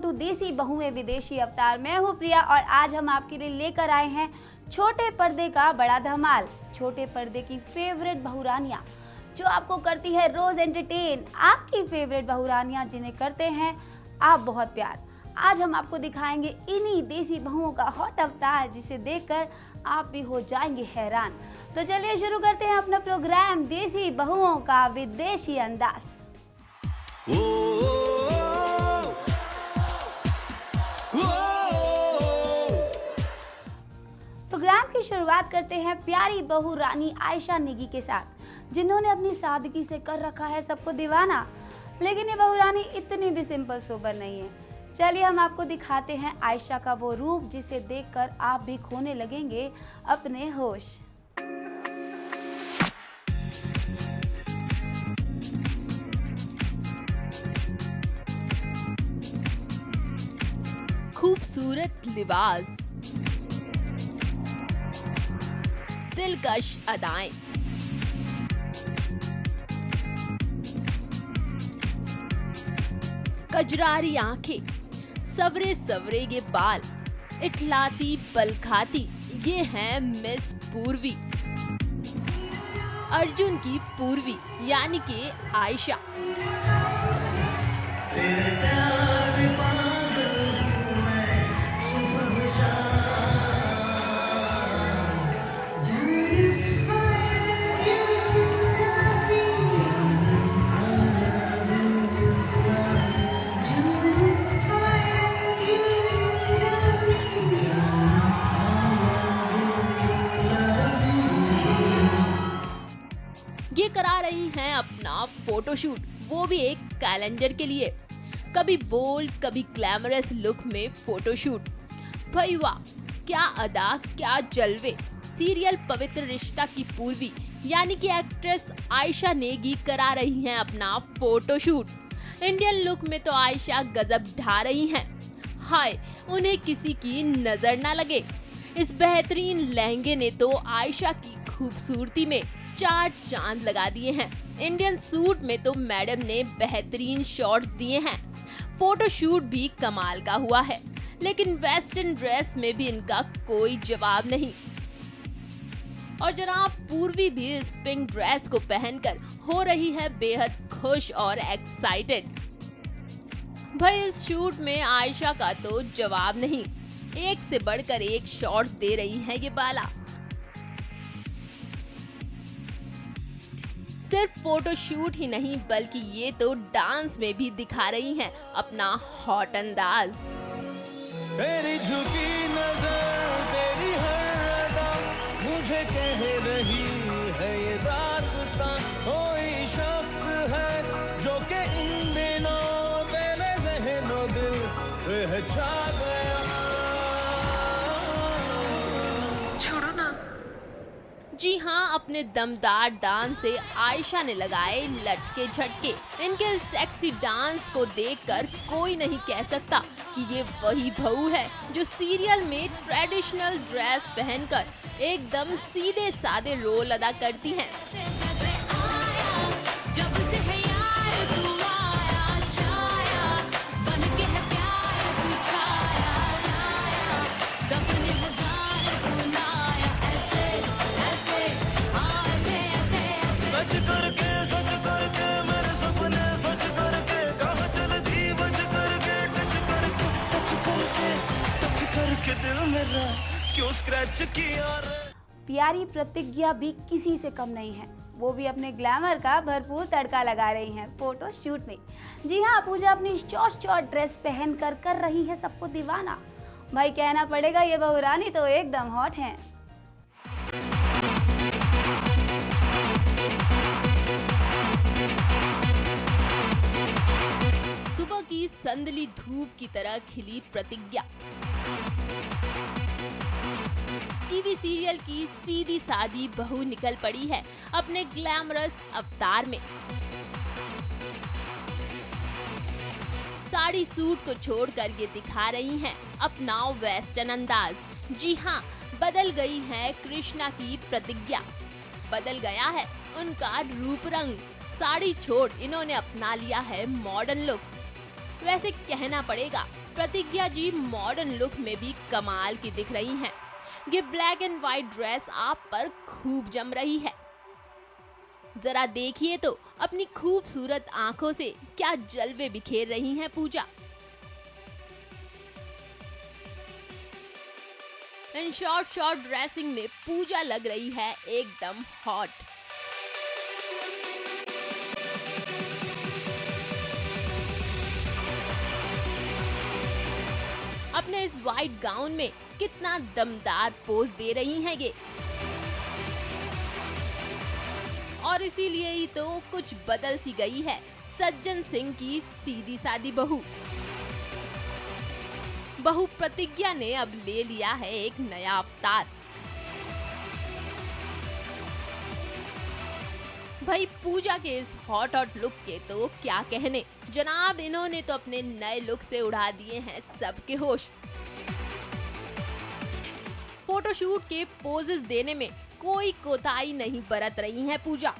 To देसी बहुएं विदेशी अवतार। मैं हूँ प्रिया और आज हम आपके लिए लेकर आए हैं छोटे पर्दे का बड़ा धमाल। छोटे पर्दे की फेवरेट बहुरानियाँ जो आपको करती है रोज एंटरटेन, आपकी फेवरेट बहुरानियाँ जिन्हें करते हैं आप बहुत प्यार। आज हम आपको दिखाएंगे इन्हीं देसी बहुओं का हॉट अवतार जिसे देखकर आप भी हो जाएंगे हैरान। तो चलिए शुरू करते हैं अपना प्रोग्राम देसी बहुओं का विदेशी अंदाज। प्रोग्राम की शुरुआत करते हैं प्यारी बहू रानी आयशा नेगी के साथ, जिन्होंने अपनी सादगी से कर रखा है सबको दीवाना। लेकिन ये बहू रानी इतनी भी सिंपल सोबर नहीं है। चलिए हम आपको दिखाते हैं आयशा का वो रूप जिसे देखकर आप भी खोने लगेंगे अपने होश। खूबसूरत लिबास, दिलकश अदाएं, कजरारी आंखें, सवरे सवरे ये बाल, इठलाती पल खाती, ये है मिस पूर्वी, अर्जुन की पूर्वी यानी कि आयशा। ये करा रही हैं अपना फोटोशूट, वो भी एक कैलेंडर के लिए। कभी बोल्ड कभी ग्लैमरस लुक में फोटोशूट। भाई वाह, क्या अदा, क्या जलवे। सीरियल पवित्र रिश्ता की पूर्वी यानी कि एक्ट्रेस आयशा नेगी करा रही हैं अपना फोटोशूट। इंडियन लुक में तो आयशा गजब ढा रही हैं। हाय, उन्हें किसी की नजर ना लगे। इस बेहतरीन लहंगे ने तो आयशा की खूबसूरती में चार चांद लगा दिए हैं। इंडियन सूट में तो मैडम ने बेहतरीन शॉट्स दिए हैं। फोटोशूट भी कमाल का हुआ है, लेकिन वेस्टर्न ड्रेस में भी इनका कोई जवाब नहीं। और जनाब पूर्वी भी इस पिंक ड्रेस को पहनकर हो रही है बेहद खुश और एक्साइटेड। भाई इस शूट में आयशा का तो जवाब नहीं, एक से बढ़कर एक शॉट्स दे रही है ये बाला। सिर्फ फोटोशूट ही नहीं बल्कि ये तो डांस में भी दिखा रही हैं अपना हॉट अंदाज। तेरी झुकी नजर, तेरी हर अदा मुझे कह रही है ये दास्तां। कोई शख्स है जो कि इन दिनों तेरे ज़हनो दिल पे छा गया। छोड़ो ना। जी हाँ, अपने दमदार डांस से आयशा ने लगाए लटके झटके। इनके सेक्सी डांस को देखकर कोई नहीं कह सकता कि ये वही बहू है जो सीरियल में ट्रेडिशनल ड्रेस पहनकर एकदम सीधे साधे रोल अदा करती हैं। क्यों स्क्रैच किया रे? प्यारी प्रतिज्ञा भी किसी से कम नहीं है। वो भी अपने ग्लैमर का भरपूर तड़का लगा रही हैं फोटो शूट में। जी हाँ, पूजा अपनी शॉर्ट ड्रेस पहनकर कर रही है सबको दीवाना। भाई कहना पड़ेगा ये बहू रानी तो एकदम हॉट हैं। सुबह की संदली धूप की तरह खिली प्रतिज्ञा टीवी सीरियल की सीधी सादी बहू निकल पड़ी है अपने ग्लैमरस अवतार में। साड़ी सूट को छोड़कर ये दिखा रही हैं अपना वेस्टर्न अंदाज। जी हाँ, बदल गई है कृष्णा की प्रतिज्ञा, बदल गया है उनका रूप रंग। साड़ी छोड़ इन्होंने अपना लिया है मॉडर्न लुक। वैसे कहना पड़ेगा प्रतिज्ञा जी मॉडर्न लुक में भी कमाल की दिख रही हैं। ये ब्लैक एंड व्हाइट ड्रेस आप पर खूब जम रही है। जरा देखिए तो अपनी खूबसूरत आंखों से क्या जलवे बिखेर रही हैं पूजा। इन शॉर्ट ड्रेसिंग में पूजा लग रही है एकदम हॉट। अपने इस व्हाइट गाउन में कितना दमदार पोज दे रही हैं ये। और इसीलिए ही तो कुछ बदल सी गई है सज्जन सिंह की सीधी सादी बहू। बहू प्रतिज्ञा ने अब ले लिया है एक नया अवतार। भाई पूजा के इस हॉट लुक के तो क्या कहने जनाब, इन्होंने तो अपने नए लुक से उड़ा दिए हैं सबके होश। फोटोशूट के पोजेस देने में कोई कोताही नहीं बरत रही हैं पूजा।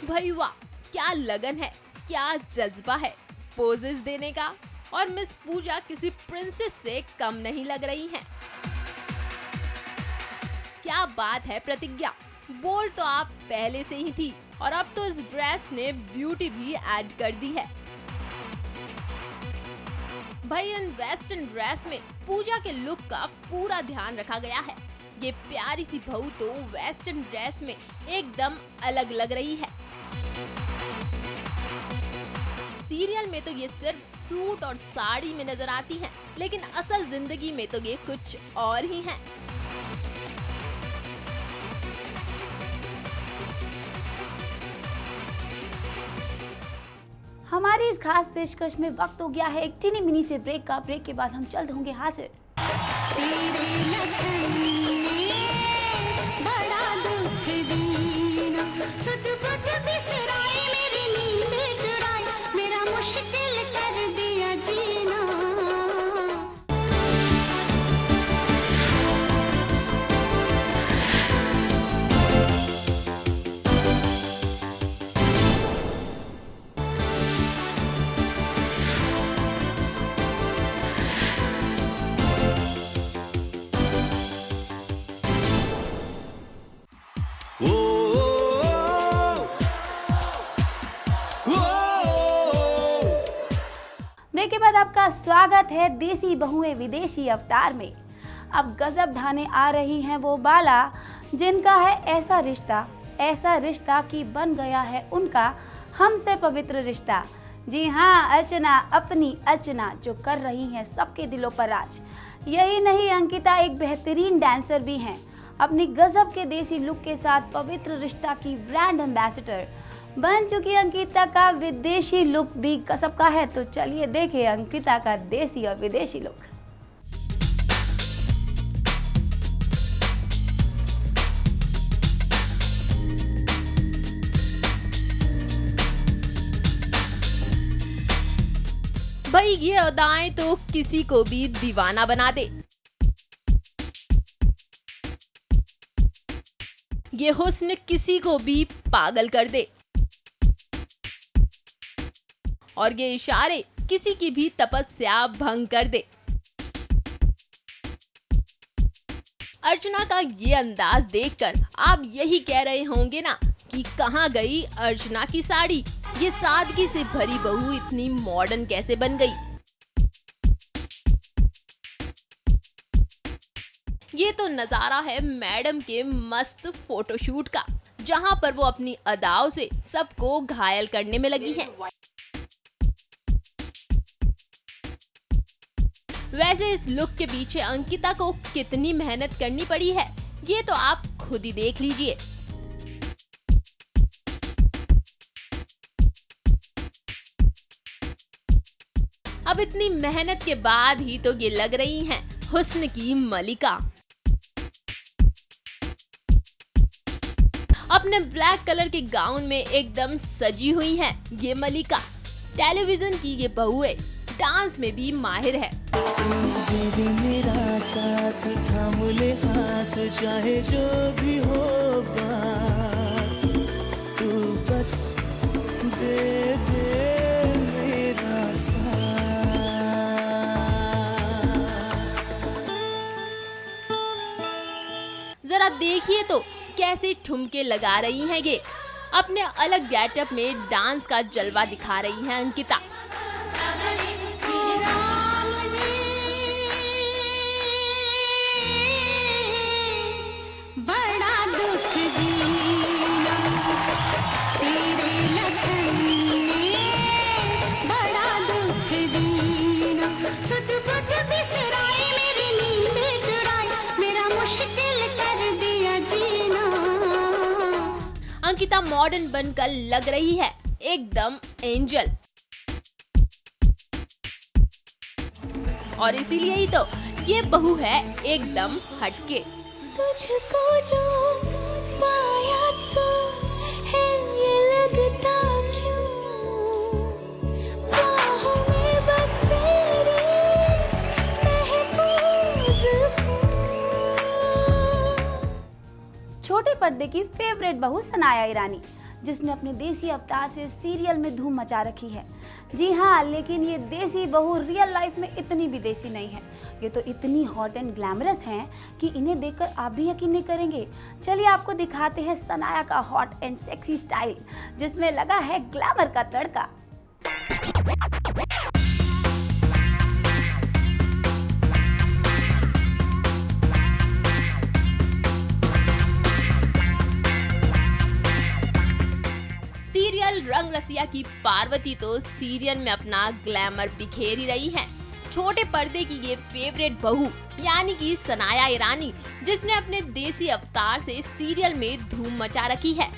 भाई वाह, क्या लगन है, क्या जज्बा है पोजेस देने का। और मिस पूजा किसी प्रिंसेस से कम नहीं लग रही हैं। क्या बात है प्रतिज्ञा, बोल्ड तो आप पहले से ही थी और अब तो इस ड्रेस ने ब्यूटी भी ऐड कर दी है। भाई इन वेस्टर्न ड्रेस में पूजा के लुक का पूरा ध्यान रखा गया है। ये प्यारी सी बहू तो वेस्टर्न ड्रेस में एकदम अलग लग रही है। सीरियल में तो ये सिर्फ सूट और साड़ी में नजर आती हैं, लेकिन असल जिंदगी में तो ये कुछ और ही हैं। हमारी इस खास पेशकश में वक्त हो गया है एक टीनी मिनी से ब्रेक का। ब्रेक के बाद हम जल्द होंगे हाजिर। ब्रेक के बाद आपका स्वागत है देसी बहुएं विदेशी अवतार में। अब गजब ढाने आ रही हैं वो बाला जिनका है ऐसा रिश्ता कि बन गया है उनका हमसे पवित्र रिश्ता। जी हाँ, अपनी अर्चना जो कर रही हैं सबके दिलों पर राज। यही नहीं, अंकिता एक बेहतरीन डांसर भी हैं। अपनी गजब के देसी लुक के साथ पवित्र रिश्ता की ब्रांड एम्बेसडर बन चुकी अंकिता का विदेशी लुक भी गजब का है। तो चलिए देखें अंकिता का देसी और विदेशी लुक। भाई ये अदाएं तो किसी को भी दीवाना बना दे। ये हुस्न किसी को भी पागल कर दे और ये इशारे किसी की भी तपस्या भंग कर दे। अर्चना का ये अंदाज देखकर आप यही कह रहे होंगे ना कि कहाँ गई अर्चना की साड़ी। ये सादगी से भरी बहू इतनी मॉडर्न कैसे बन गई। ये तो नजारा है मैडम के मस्त फोटोशूट का, जहां पर वो अपनी अदाओं से सबको घायल करने में लगी हैं। वैसे इस लुक के पीछे अंकिता को कितनी मेहनत करनी पड़ी है ये तो आप खुद ही देख लीजिए। अब इतनी मेहनत के बाद ही तो ये लग रही हैं हुस्न की मलिका। अपने ब्लैक कलर के गाउन में एकदम सजी हुई है ये मलिका। टेलीविजन की ये बहुएं डांस में भी माहिर है। मेरा साथ थाम ले हाथ, चाहे जो भी हो बात, तू बस दे मेरा साथ। कैसे ठुमके लगा रही हैं ये। अपने अलग गेटअप में डांस का जलवा दिखा रही हैं अंकिता। अंकिता मॉडर्न बनकर लग रही है एकदम एंजल। और इसीलिए ही तो ये बहू है एकदम हटके। तुझको जो पाया तो है ये लगता क्यों, बाहों में बस तेरे महफूज हूँ। छोटे पर्दे की फेवरेट बहू सनाया ईरानी, जिसने अपने देसी अवतार से सीरियल में धूम मचा रखी है। जी हाँ, लेकिन ये देसी बहू रियल लाइफ में इतनी भी देसी नहीं है। ये तो इतनी हॉट एंड ग्लैमरस हैं कि इन्हें देखकर आप भी यकीन नहीं करेंगे। चलिए आपको दिखाते हैं सनाया का हॉट एंड सेक्सी स्टाइल, जिसमें लगा है ग्लैमर का तड़का। सीरियल रंग रसिया की पार्वती तो सीरियल में अपना ग्लैमर बिखेर ही रही है। छोटे पर्दे की ये फेवरेट बहू यानी कि सनाया ईरानी, जिसने अपने देसी अवतार से सीरियल में धूम मचा रखी है।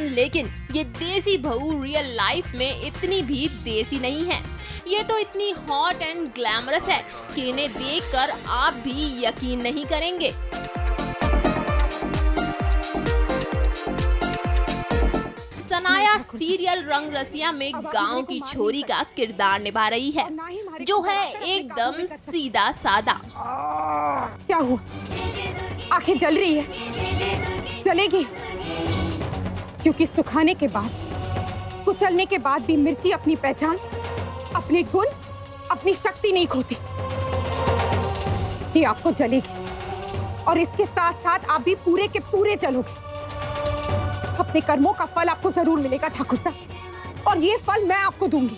लेकिन ये देसी बहू रियल लाइफ में इतनी भी देसी नहीं है। ये तो इतनी हॉट एंड ग्लैमरस है कि इन्हें देखकर आप भी यकीन नहीं करेंगे। सनाया सीरियल रंग रसिया में गांव की छोरी का किरदार निभा रही है, जो है एकदम सीधा सादा। क्या हुआ? आंखें जल रही है? जलेगी, क्योंकि सुखाने के बाद, कुचलने के बाद भी मिर्ची अपनी पहचान, अपने गुण, अपनी शक्ति नहीं खोती। ये आपको जलेगी और इसके साथ साथ आप भी पूरे के पूरे जलोगे। अपने कर्मों का फल आपको जरूर मिलेगा ठाकुर साहब, और ये फल मैं आपको दूंगी।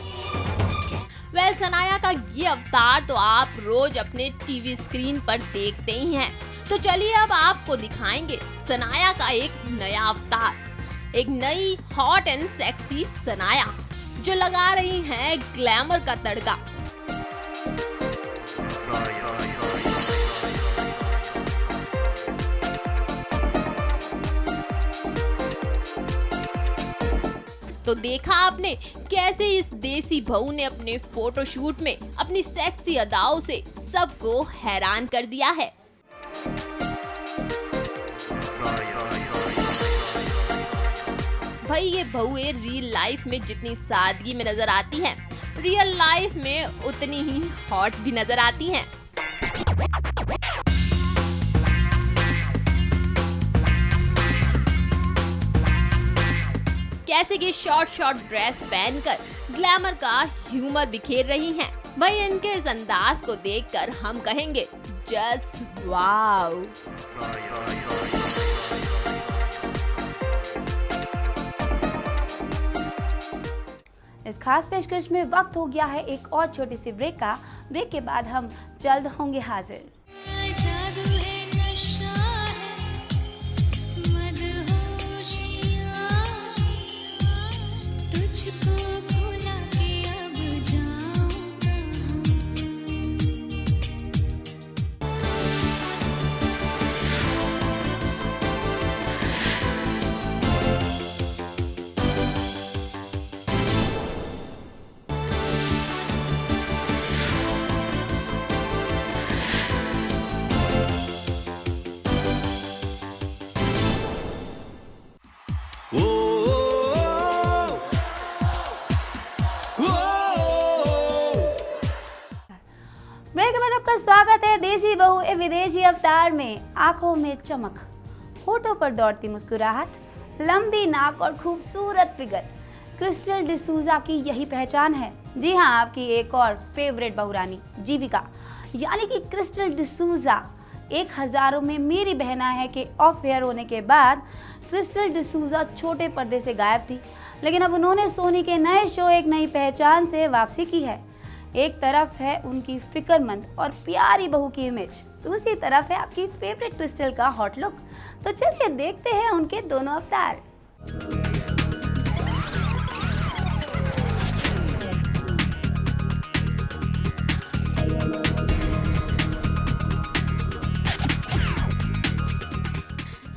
सनाया का ये अवतार तो आप रोज अपने टीवी स्क्रीन पर देखते ही हैं। तो चलिए अब आपको दिखाएंगे सनाया का एक नया अवतार, एक नई हॉट एंड सेक्सी सनाया, जो लगा रही है ग्लैमर का तड़का। तो देखा आपने कैसे इस देसी बहू ने अपने फोटोशूट में अपनी सेक्सी अदाओं से सबको हैरान कर दिया है। भाई ये बहुएं रियल लाइफ में जितनी सादगी में नजर आती हैं, रियल लाइफ में उतनी ही हॉट भी नजर आती हैं। कैसे ये शॉर्ट ड्रेस पहनकर ग्लैमर का ह्यूमर बिखेर रही हैं। भाई इनके इस अंदाज को देखकर हम कहेंगे जस्ट वाव। इस खास पेशकश में वक्त हो गया है एक और छोटी सी ब्रेक का। ब्रेक के बाद हम जल्द होंगे हाजिर। जादू है, नशा है, मदहोशियाँ, तुझको भुला के अब जाऊँ ब्रेक के बाद आपका स्वागत है देसी बहू ए विदेशी अवतार में। आंखों में चमक, होठों पर दौड़ती मुस्कुराहट, लंबी नाक और खूबसूरत फिगर, क्रिस्टल डिसूजा की यही पहचान है। जी हाँ, आपकी एक और फेवरेट बहुरानी जीविका यानी कि क्रिस्टल डिसूजा एक हजारों में मेरी बहना है के ऑफ एयर होने के बाद क्रिस्टल डिसूजा छोटे पर्दे से गायब थी, लेकिन अब उन्होंने सोनी के नए शो एक नई पहचान से वापसी की है। एक तरफ है उनकी फिक्रमंद और प्यारी बहू की इमेज, दूसरी तरफ है आपकी फेवरेट क्रिस्टल का हॉट लुक। तो चलिए देखते हैं उनके दोनों अवतार।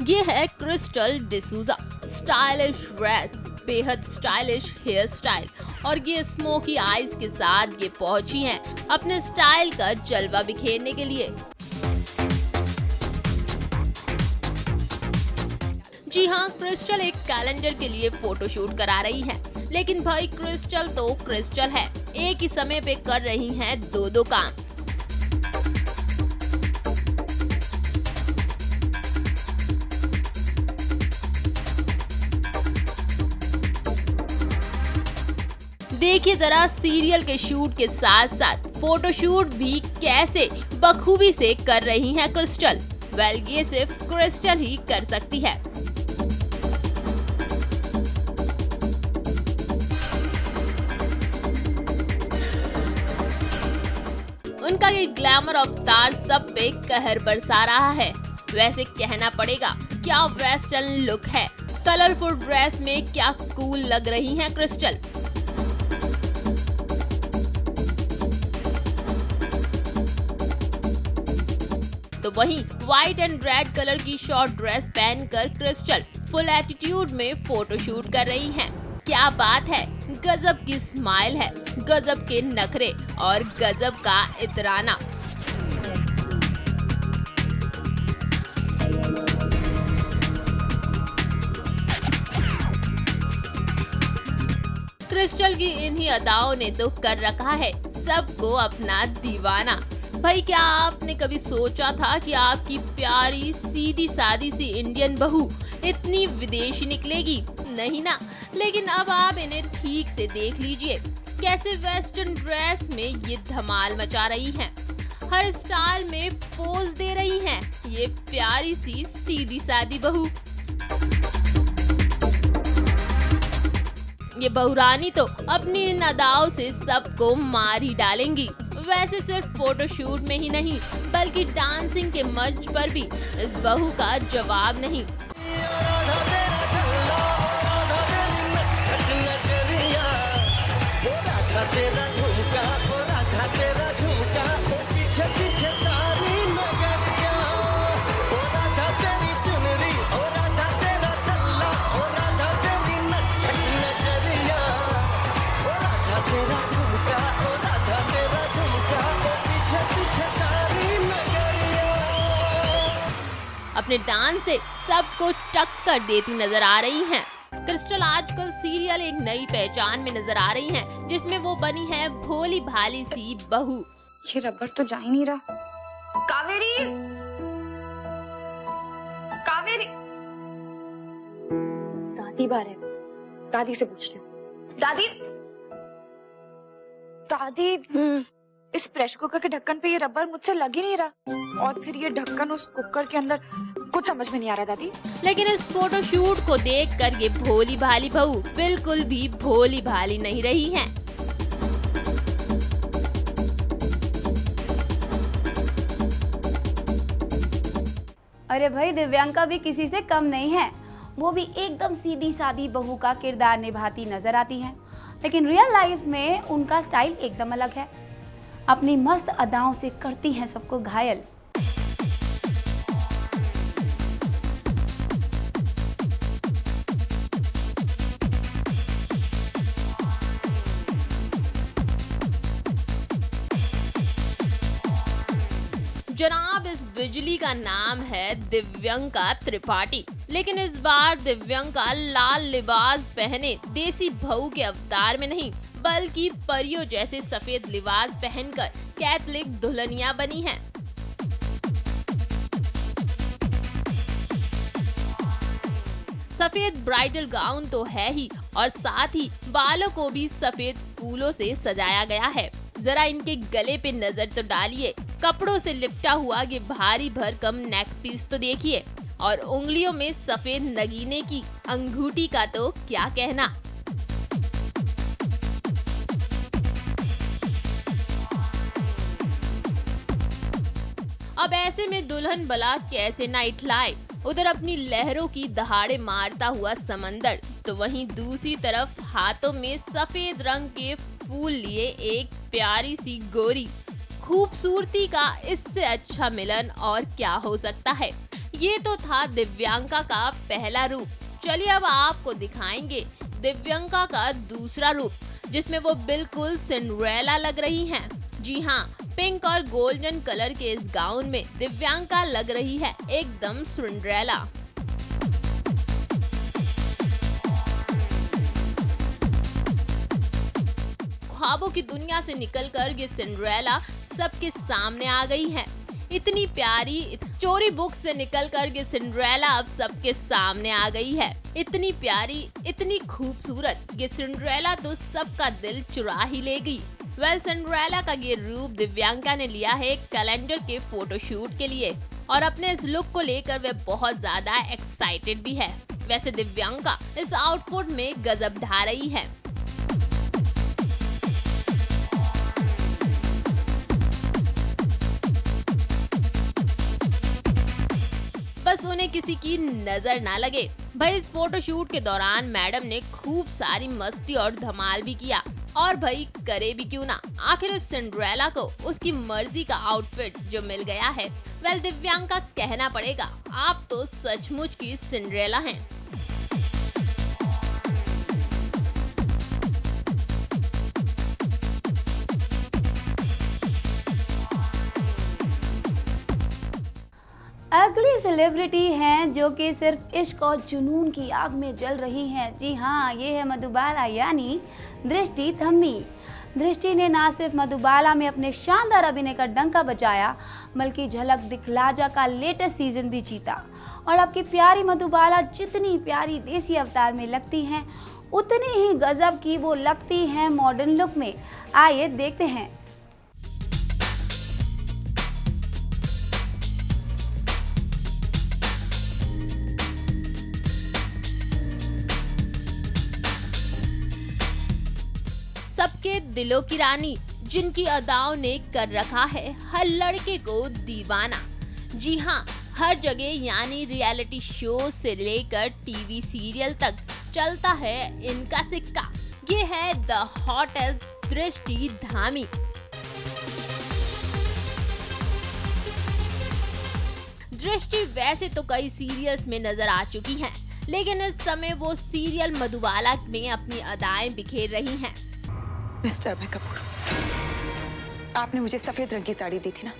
ये है क्रिस्टल डिसूजा। स्टाइलिश ड्रेस, बेहद स्टाइलिश हेयर स्टाइल और ये स्मोकी आईज के साथ ये पहुंची हैं अपने स्टाइल का जलवा बिखेरने के लिए। जी हाँ, क्रिस्टल एक कैलेंडर के लिए फोटोशूट करा रही है, लेकिन भाई क्रिस्टल तो क्रिस्टल है, एक ही समय पे कर रही हैं दो काम। देखिए जरा सीरियल के शूट के साथ साथ फोटोशूट भी कैसे बखूबी से कर रही हैं क्रिस्टल। वेल, ये सिर्फ क्रिस्टल ही कर सकती है। उनका ये ग्लैमर अवतार सब पे कहर बरसा रहा है। वैसे कहना पड़ेगा, क्या वेस्टर्न लुक है। कलरफुल ड्रेस में क्या कूल लग रही हैं क्रिस्टल। तो वहीं व्हाइट एंड रेड कलर की शॉर्ट ड्रेस पहनकर क्रिस्टल फुल एटीट्यूड में फोटोशूट कर रही हैं। क्या बात है, गजब की स्माइल है, गजब के नखरे और गजब का इतराना। क्रिस्टल की इन्हीं अदाओं ने तो कर रखा है सबको अपना दीवाना। भाई, क्या आपने कभी सोचा था कि आपकी प्यारी सीधी सादी सी इंडियन बहू इतनी विदेशी निकलेगी? नहीं ना। लेकिन अब आप इन्हें ठीक से देख लीजिए, कैसे वेस्टर्न ड्रेस में ये धमाल मचा रही हैं। हर स्टाइल में पोज दे रही हैं ये प्यारी सी सीधी सादी बहू। ये बहुरानी तो अपनी इन अदाओं से सबको मार ही डालेंगी। वैसे सिर्फ फोटोशूट में ही नहीं, बल्कि डांसिंग के मंच पर भी इस बहू का जवाब नहीं। अपने डांस से सबको टक्कर देती नजर आ रही हैं। क्रिस्टल आजकल सीरियल एक नई पहचान में नजर आ रही हैं, जिसमें वो बनी है भोली भाली सी बहू। ये रबर तो जा ही नहीं रहा। कावेरी, कावेरी, दादी बाहर है, दादी से पूछते हैं। दादी, दादी, इस प्रेशर कुकर के ढक्कन पे ये रबर मुझसे लग ही नहीं रहा, और फिर ये ढक्कन उस कुकर के अंदर, कुछ समझ में नहीं आ रहा दादी। लेकिन इस फोटोशूट को देखकर ये भोली भाली बहू बिल्कुल भी भोली भाली नहीं रही हैं। अरे भाई, दिव्यांका भी किसी से कम नहीं है। वो भी एकदम सीधी सादी बहू का किरदार निभाती नजर आती हैं, लेकिन रियल लाइफ में उनका स्टाइल एकदम अलग है। अपनी मस्त अदाओं से करती हैं सबको घायल। जनाब, इस बिजली का नाम है दिव्यांका त्रिपाठी। लेकिन इस बार दिव्यांका लाल लिबास पहने देसी बहू के अवतार में नहीं, बल्कि परियों जैसे सफेद लिबास पहनकर कैथलिक दुल्हनिया बनी हैं। सफेद ब्राइडल गाउन तो है ही और साथ ही बालों को भी सफेद फूलों से सजाया गया है। जरा इनके गले पे नजर तो डालिए, कपड़ों से लिपटा हुआ ये भारी भरकम नेक पीस तो देखिए, और उंगलियों में सफेद नगीने की अंगूठी का तो क्या कहना। अब ऐसे में दुल्हन भला कैसे ना इठलाए। उधर अपनी लहरों की दहाड़े मारता हुआ समंदर, तो वहीं दूसरी तरफ हाथों में सफेद रंग के फूल लिए एक प्यारी सी गोरी। खूबसूरती का इससे अच्छा मिलन और क्या हो सकता है। ये तो था दिव्यांका का पहला रूप। चलिए अब आपको दिखाएंगे दिव्यांका का दूसरा रूप, जिसमें वो बिल्कुल सिंड्रेला लग रही हैं। जी हाँ, पिंक और गोल्डन कलर के इस गाउन में दिव्यांका लग रही है एकदम सिंड्रेला। ख्वाबों की दुनिया से निकलकर ये सिंड्रेला सबके सामने आ गई है। इतनी प्यारी, स्टोरी बुक से निकलकर ये सिंड्रेला अब सबके सामने आ गई है। इतनी प्यारी, इतनी खूबसूरत ये सिंड्रेला तो सबका दिल चुरा ही ले गई। सिंड्रेला का ये रूप दिव्यांका ने लिया है कैलेंडर के फोटोशूट के लिए, और अपने इस लुक को लेकर वे बहुत ज्यादा एक्साइटेड भी है। वैसे दिव्यांका इस आउटफिट में गजब ढा रही है। बस उन्हें किसी की नजर ना लगे। भाई इस फोटोशूट के दौरान मैडम ने खूब सारी मस्ती और धमाल भी किया, और भाई करे भी क्यों ना, आखिर इस सिंड्रेला को उसकी मर्जी का आउटफिट जो मिल गया है। दिव्यांका कहना पड़ेगा, आप तो सचमुच की सिंड्रेला हैं। अगली सेलिब्रिटी हैं जो कि सिर्फ इश्क और जुनून की आग में जल रही हैं। जी हाँ, ये है मधुबाला यानी दृष्टि धम्मी। दृष्टि ने ना सिर्फ मधुबाला में अपने शानदार अभिनय का डंका बजाया, बल्कि झलक दिखलाजा का लेटेस्ट सीजन भी जीता। और आपकी प्यारी मधुबाला जितनी प्यारी देसी अवतार में लगती हैं, उतनी ही गजब की वो लगती हैं मॉडर्न लुक में। आइए देखते हैं। सबके दिलों की रानी, जिनकी अदाओं ने कर रखा है हर लड़के को दीवाना। जी हाँ, हर जगह यानी रियलिटी शो से लेकर टीवी सीरियल तक चलता है इनका सिक्का। ये है द हॉटेस्ट दृष्टि धामी। दृष्टि वैसे तो कई सीरियल्स में नजर आ चुकी हैं, लेकिन इस समय वो सीरियल मधुबाला में अपनी अदाएं बिखेर रही हैं। मिस्टर अभय कपूर, आपने मुझे सफेद रंग की साड़ी दी थी ना?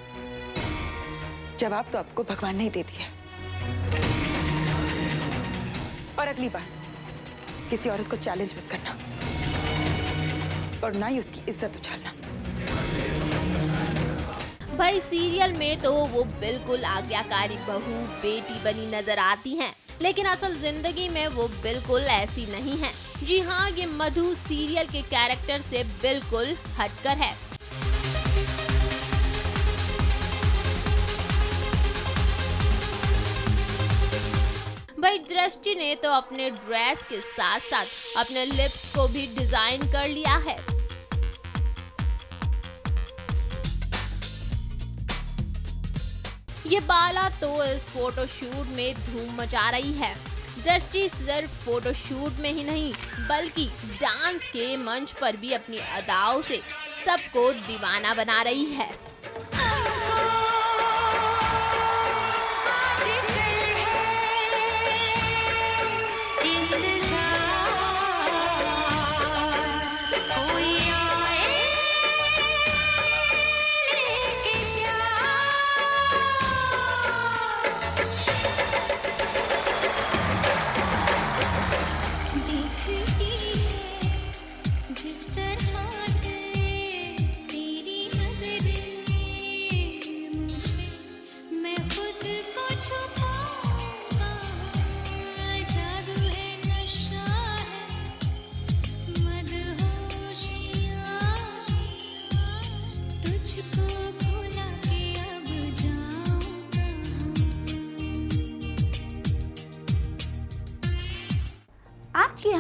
जवाब तो आपको भगवान ने ही दे दिया। और अगली बार किसी औरत को चैलेंज मत करना, और ना ही उसकी इज्जत उछालना। भाई सीरियल में तो वो बिल्कुल आज्ञाकारी बहू बेटी बनी नजर आती हैं, लेकिन असल जिंदगी में वो बिल्कुल ऐसी नहीं है। जी हाँ, ये मधु सीरियल के कैरेक्टर से बिल्कुल हटकर है। भाई दृष्टि ने तो अपने ड्रेस के साथ साथ अपने लिप्स को भी डिजाइन कर लिया है। ये बाला तो इस फोटोशूट में धूम मचा रही है। दृष्टि सिर्फ फोटोशूट में ही नहीं, बल्कि डांस के मंच पर भी अपनी अदाओं से सबको दीवाना बना रही है। जिस तरह से तेरी नजरें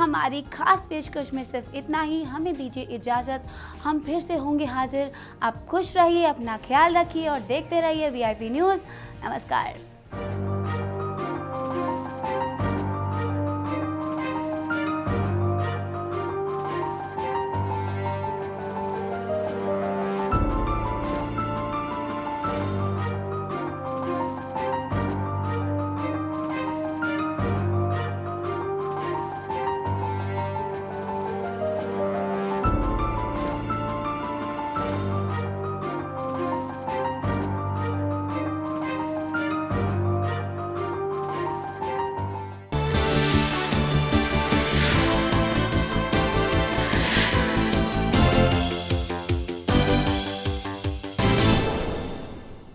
हमारी खास पेशकश में सिर्फ इतना ही। हमें दीजिए इजाज़त, हम फिर से होंगे हाजिर। आप खुश रहिए, अपना ख्याल रखिए और देखते रहिए VIP न्यूज़। नमस्कार।